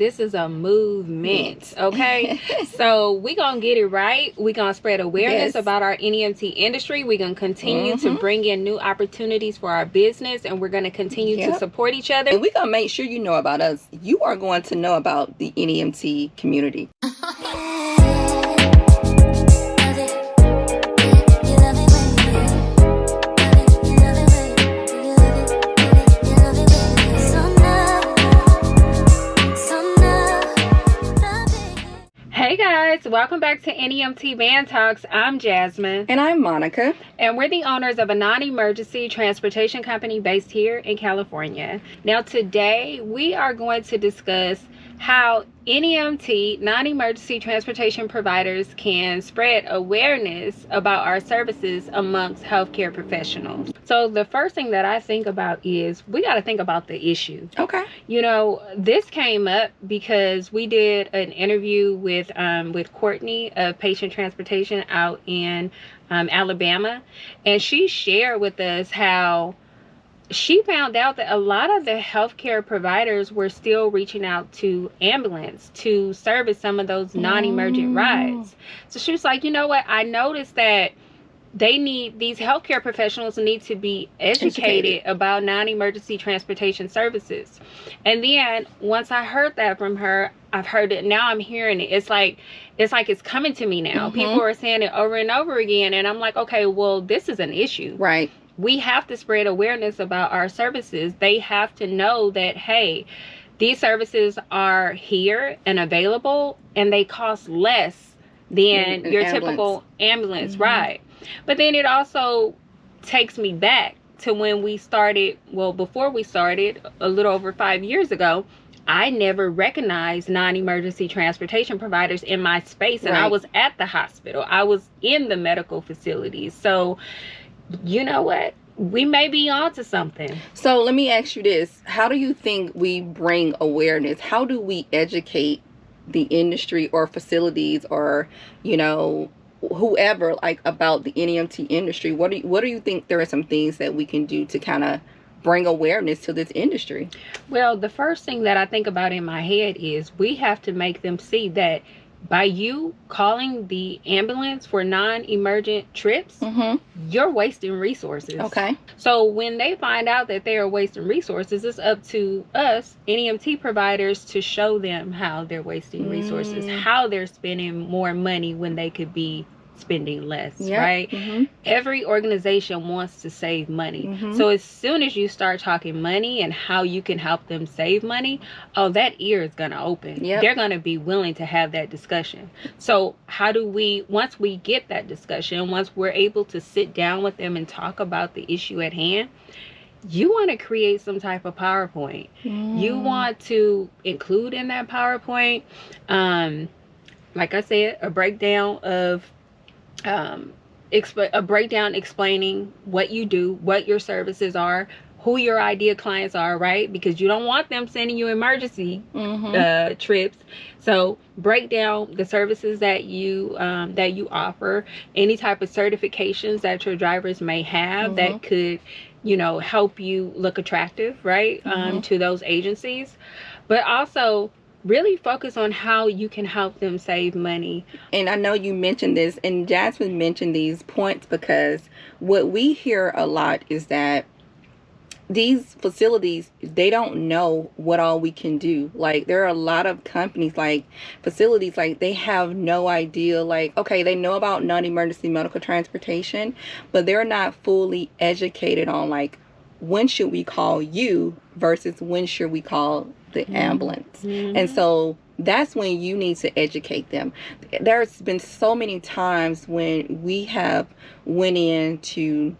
this is a movement, okay? So we're going to get it right. We're going to spread awareness about our NEMT industry. We're going to continue to bring in new opportunities for our business, and we're going to continue to support each other. And we're going to make sure you know about us. You are going to know about the NEMT community. Hey guys, welcome back to NEMT Van Talks. I'm Jasmine. And I'm Monica. And we're the owners of a non-emergency transportation company based here in California. Now today we are going to discuss how NEMT, non-emergency transportation providers, can spread awareness about our services amongst healthcare professionals. So the first thing that I think about is we got to think about the issue. Okay. You know, this came up because we did an interview with Courtney of Patient Transportation out in Alabama, and she shared with us how she found out that a lot of the healthcare providers were still reaching out to ambulance to service some of those non-emergent rides. So she was like, you know what? I noticed that these healthcare professionals need to be educated about non-emergency transportation services. And then once I heard that from her, I've heard it. Now I'm hearing it. It's like it's coming to me now. People are saying it over and over again. And I'm like, okay, well, this is an issue. Right. We have to spread awareness about our services. They have to know that, hey, these services are here and available, and they cost less than your typical ambulance ride. But then it also takes me back to when we started, well, before we started, a little over 5 years ago. I never recognized non-emergency transportation providers in my space, and I was at the hospital. I was in the medical facilities. So you know what? We may be onto something. So let me ask you this. How do you think we bring awareness? How do we educate the industry or facilities or, you know, whoever, like, about the NEMT industry? What do you think there are some things that we can do to kind of bring awareness to this industry? Well, the first thing that I think about in my head is we have to make them see that by you calling the ambulance for non-emergent trips, you're wasting resources. Okay. So when they find out that they are wasting resources, it's up to us, NEMT providers, to show them how they're wasting resources, how they're spending more money when they could be spending less, right? Every organization wants to save money. So as soon as you start talking money and how you can help them save money, oh, that ear is going to open. They're going to be willing to have that discussion. So how do we, once we get that discussion, once we're able to sit down with them and talk about the issue at hand, you want to create some type of PowerPoint. You want to include in that PowerPoint, like I said, a breakdown of a breakdown explaining what you do, what your services are, who your ideal clients are, right? Because you don't want them sending you emergency trips. So break down the services that you offer, any type of certifications that your drivers may have that could, you know, help you look attractive, right? To those agencies, but also really focus on how you can help them save money. And I know you mentioned this, and Jasmine mentioned these points, because what we hear a lot is that these facilities, they don't know what all we can do. Like, there are a lot of companies, like facilities, like they have no idea. Like, okay, they know about non-emergency medical transportation, but they're not fully educated on, like, when should we call you versus when should we call the ambulance. And so that's when you need to educate them. There's been so many times when we have went in to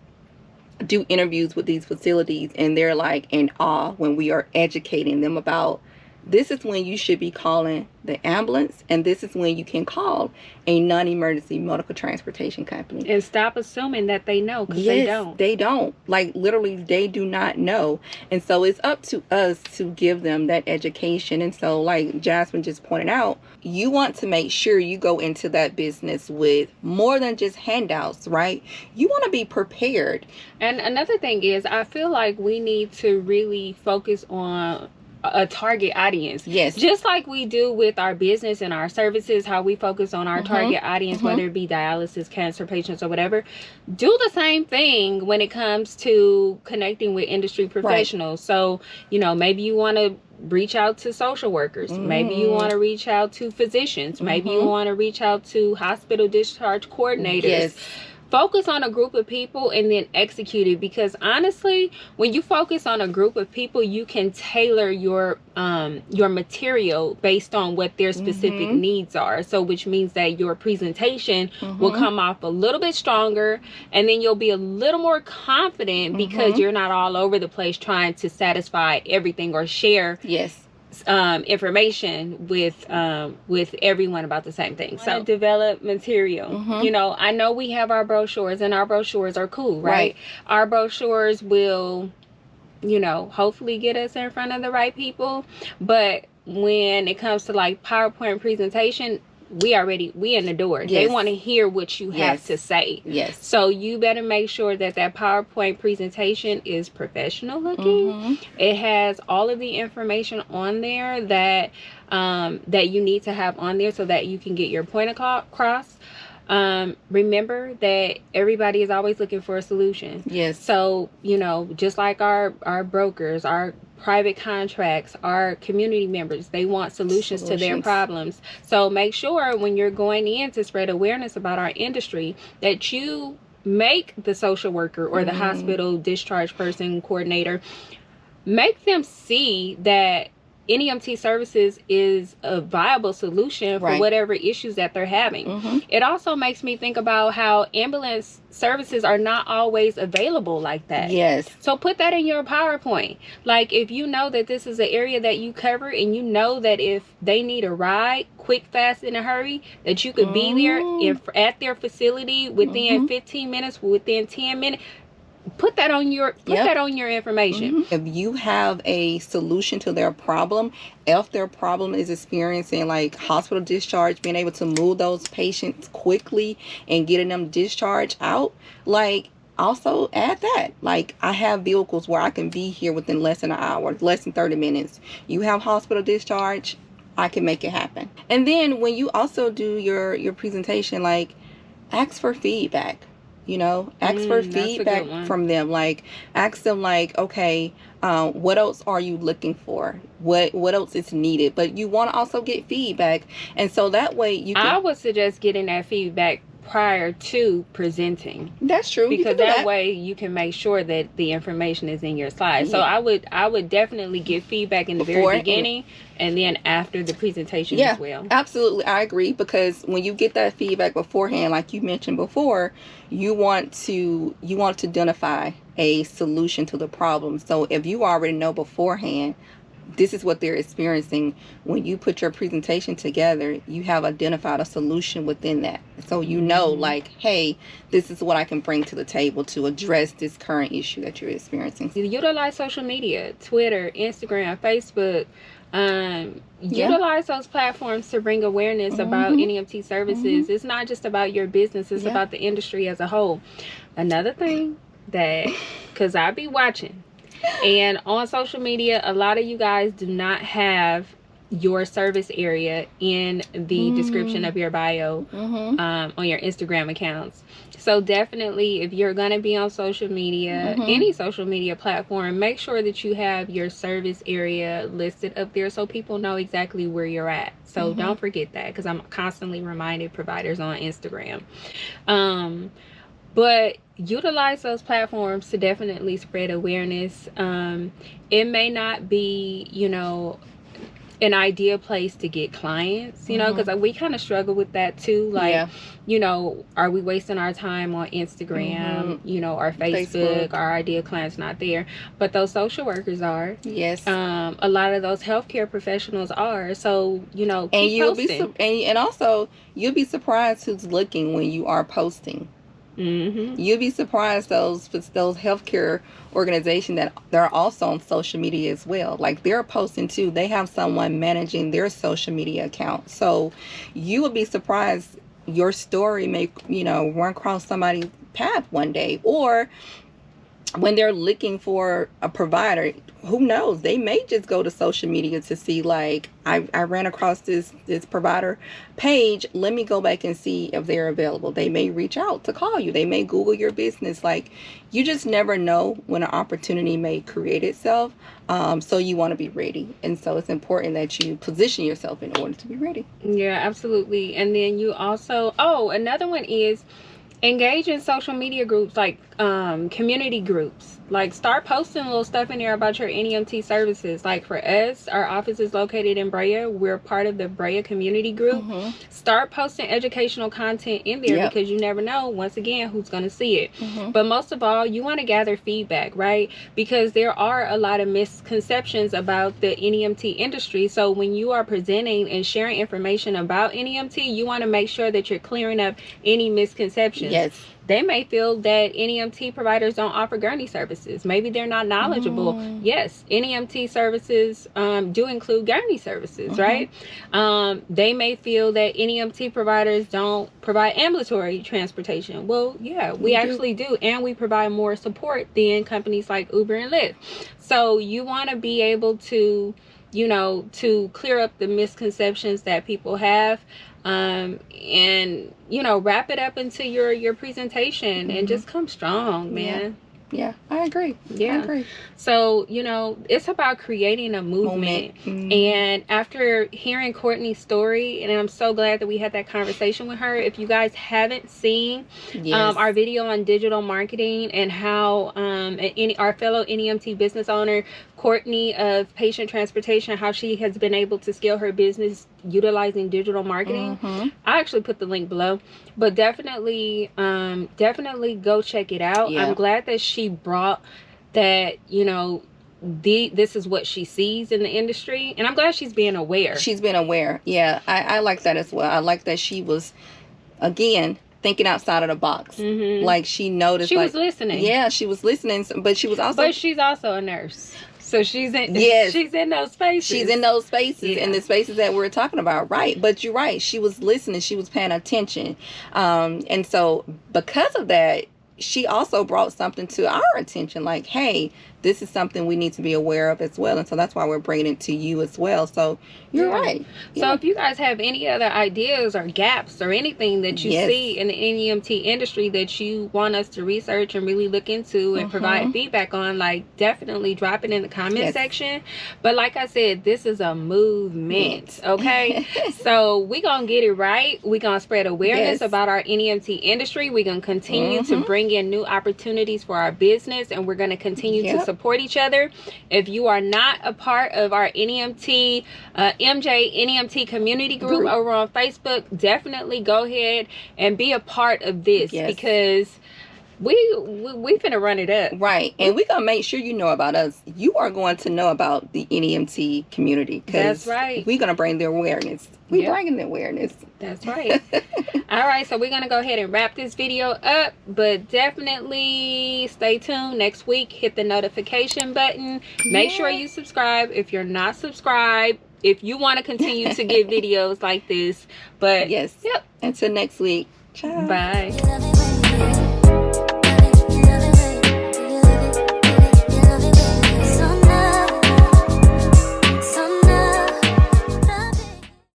do interviews with these facilities, and they're like in awe when we are educating them about, this is when you should be calling the ambulance, and this is when you can call a non-emergency medical transportation company. And stop assuming that they know, because they don't. Like, literally, they do not know. And so it's up to us to give them that education. And so, like Jasmine just pointed out, you want to make sure you go into that business with more than just handouts, right? You want to be prepared. And another thing is, I feel like we need to really focus on a target audience. Yes. Just like we do with our business and our services, how we focus on our target audience, whether it be dialysis, cancer patients, or whatever. Do the same thing when it comes to connecting with industry professionals. Right. So, you know, maybe you want to reach out to social workers. Maybe you want to reach out to physicians. Maybe you want to reach out to hospital discharge coordinators. Yes. Focus on a group of people and then execute it, because honestly, when you focus on a group of people, you can tailor your material based on what their specific needs are. So which means that your presentation will come off a little bit stronger, and then you'll be a little more confident because you're not all over the place trying to satisfy everything or share information with everyone about the same thing. So develop material. You know, I know we have our brochures, and our brochures are cool, right? Our brochures will, you know, hopefully get us in front of the right people, but when it comes to like PowerPoint presentation, we in the door. They want to hear what you have to say. So you better make sure that PowerPoint presentation is professional looking. It has all of the information on there that that you need to have on there so that you can get your point across. Remember that everybody is always looking for a solution. So, you know, just like our brokers, our private contracts, our community members, they want solutions to their problems. So make sure when you're going in to spread awareness about our industry that you make the social worker or the hospital discharge person coordinator, make them see that NEMT services is a viable solution for whatever issues that they're having. It also makes me think about how ambulance services are not always available like that. So put that in your PowerPoint. Like, if you know that this is an area that you cover, and you know that if they need a ride quick, fast, in a hurry, that you could be there at their facility within 15 minutes, within 10 minutes. Put that on your information. If you have a solution to their problem, if their problem is experiencing like hospital discharge, being able to move those patients quickly and getting them discharged out, like, also add that. Like, I have vehicles where I can be here within less than an hour, less than 30 minutes. You have hospital discharge, I can make it happen. And then when you also do your presentation, like, ask for feedback. You know, ask for feedback from them. Like, ask them, like, okay, what else are you looking for? What else is needed? But you want to also get feedback, and so that way you can. I would suggest getting that feedback prior to presenting. That's true, because that way you can make sure that the information is in your slides. So I would definitely give feedback in the very beginning and then after the presentation as well. Absolutely, I agree, because when you get that feedback beforehand, like you mentioned before, you want to identify a solution to the problem. So if you already know beforehand this is what they're experiencing, when you put your presentation together, you have identified a solution within that. So you know, like, hey, this is what I can bring to the table to address this current issue that you're experiencing. Utilize social media, Twitter, Instagram, Facebook. Utilize those platforms to bring awareness about NEMT services. It's not just about your business, it's about the industry as a whole. Another thing that, because I be watching, and on social media, a lot of you guys do not have your service area in the description of your bio on your Instagram accounts. So definitely, if you're going to be on social media, any social media platform, make sure that you have your service area listed up there so people know exactly where you're at. So don't forget that, because I'm constantly reminding providers on Instagram. But utilize those platforms to definitely spread awareness. It may not be, you know, an ideal place to get clients, you know, because we kind of struggle with that too. Like, you know, are we wasting our time on Instagram, you know, or Facebook? Our ideal clients not there, but those social workers are. A lot of those healthcare professionals are. So, you know, keep posting. And also, you'll be surprised who's looking when you are posting. You'll be surprised those healthcare organizations that they're also on social media as well. Like, they're posting too. They have someone managing their social media account. So you will be surprised your story may, you know, run across somebody's path one day. Or when they're looking for a provider, who knows, they may just go to social media to see, like, I ran across this provider page, let me go back and see if they're available. They may reach out to call you, they may Google your business. Like, you just never know when an opportunity may create itself. So you want to be ready, and so it's important that you position yourself in order to be ready. Yeah, absolutely. And then you also, another one is engage in social media groups, like community groups. Like, start posting little stuff in there about your NEMT services. Like, for us, our office is located in Brea. We're part of the Brea community group. Start posting educational content in there, because you never know, once again, who's going to see it. But most of all, you want to gather feedback, right? Because there are a lot of misconceptions about the NEMT industry. So when you are presenting and sharing information about NEMT, you want to make sure that you're clearing up any misconceptions. Yes. They may feel that NEMT providers don't offer gurney services. Maybe they're not knowledgeable. Yes, NEMT services do include gurney services, right? They may feel that NEMT providers don't provide ambulatory transportation. Well, yeah, we actually do. And we provide more support than companies like Uber and Lyft. So you want to be able to, you know, to clear up the misconceptions that people have. And, you know, wrap it up into your presentation and just come strong, man. Yeah, I agree. Yeah. I agree. So, you know, it's about creating a movement. And after hearing Courtney's story, and I'm so glad that we had that conversation with her. If you guys haven't seen our video on digital marketing and how our fellow NEMT business owner, Courtney of Patient Transportation, how she has been able to scale her business utilizing digital marketing, I actually put the link below. But definitely go check it out. I'm glad that she brought that, you know, this is what she sees in the industry, and I'm glad she's being aware. She's been aware. Yeah, I like that as well. I like that she was, again, thinking outside of the box. Like, she noticed, she was listening. Yeah, she was listening, but she's also a nurse. So she's in those spaces. She's in those spaces, in the spaces that we're talking about, right? But you're right. She was listening. She was paying attention. And so because of that, she also brought something to our attention, like, hey, this is something we need to be aware of as well. And so that's why we're bringing it to you as well. So you're right. So if you guys have any other ideas or gaps or anything that you see in the NEMT industry that you want us to research and really look into and provide feedback on, like, definitely drop it in the comment section. But like I said, this is a movement, okay? So we're going to get it right. We're going to spread awareness about our NEMT industry. We're going to continue to bring in new opportunities for our business, and we're going to continue to support each other. If you are not a part of our NEMT MJ NEMT community group over on Facebook, definitely go ahead and be a part of this, because we finna run it up, right? And we're gonna make sure you know about us. You are going to know about the NEMT community. That's right. We're gonna bring the awareness. We're bringing the awareness. That's right. All right, so we're gonna go ahead and wrap this video up, but definitely stay tuned next week. Hit the notification button. Make sure you subscribe if you're not subscribed, if you want to continue to get videos like this. But until next week. Ciao. Bye.